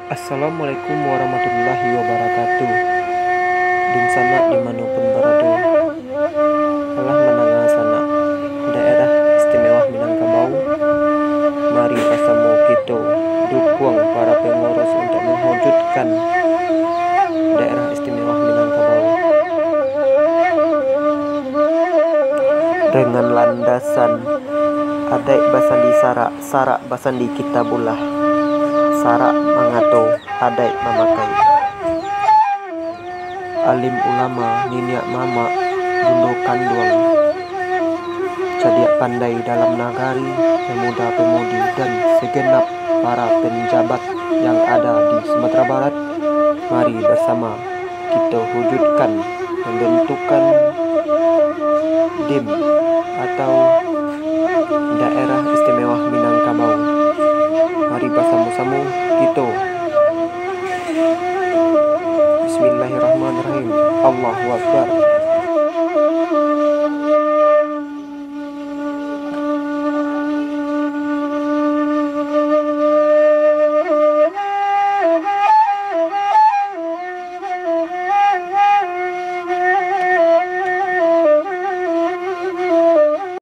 Assalamualaikum warahmatullahi wabarakatuh. Dum sana dimanapun berada, Allah menangah sana daerah istimewa Minangkabau. Mari bersama kita dukung para pengurus untuk mewujudkan daerah istimewa Minangkabau dengan landasan adai basandi sarak basandi kitabullah, sarak mangato adai mamakai. Alim ulama niniak mama bundo kanduang, cadiak pandai dalam nagari, pemuda-pemudi dan segenap para penjabat yang ada di Sumatera Barat. Mari bersama kita wujudkan pembentukan DIM atau Daerah Istimewa Minangkabau. Mari bersama-sama kita. Bismillahirrahmanirrahim. Allahu Akbar.